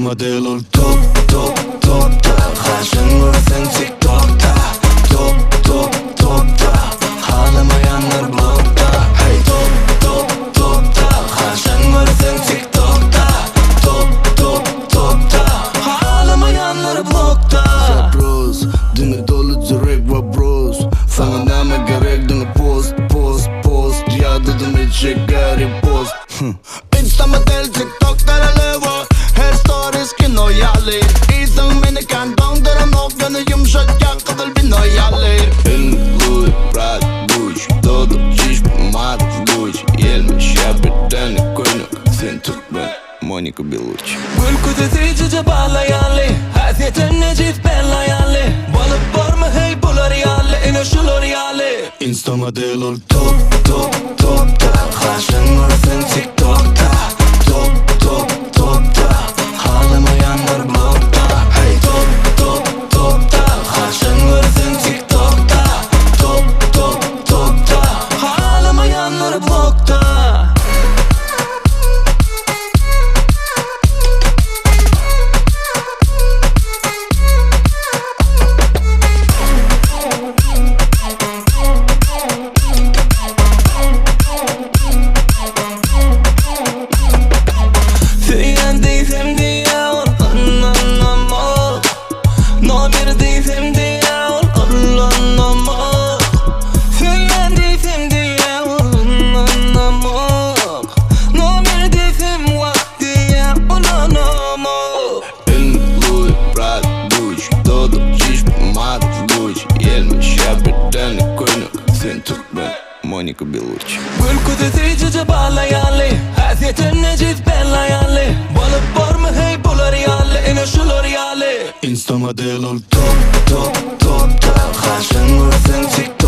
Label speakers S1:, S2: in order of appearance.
S1: Model ol top top topta. Karşın vursun TikTok'ta. Top top topta. Ağlamayanlar blokta. Hey top top topta. Karşın vursun TikTok'ta. Top top topta. Ağlamayanlar blokta.
S2: Zaпрос, dini dolu direkt vapros. Sana neme gerek dini post post post. Ya dedim hiç garip post. Insta model TikTok'ta relevo. Her stories ki noyalı. İzin beni kan donduran o gönü yumuşakken kalbin noyalı. El Louis, Prada, Gucci. Todo çiş pomada, Gucci. Gelmiş ya bir tane koynuk. Sen tut ben, Monica Bellucci.
S1: Gül kudeti cüce bağlayalı. Haziyetin necif bellayalı. Balık var mı hey bu L'Oreal'li. İne şu L'Oreal'li. Insta model ol top top topta. Karşın vursun TikTok'ta. Top top topta. Ağlamayanlar blokta. Hey top top topta. Karşın vursun TikTok'ta. Top top topta. Ağlamayanlar blokta.
S2: Monica Bellucci.
S1: Gül kudeti cüce bağlayalı. Haziyetin necif bellayalı. Balık var mı hey bu L'Oreal'li. İne şu L'Oreal'li. Insta model ol top top topta. Karşın vursun TikTok'ta.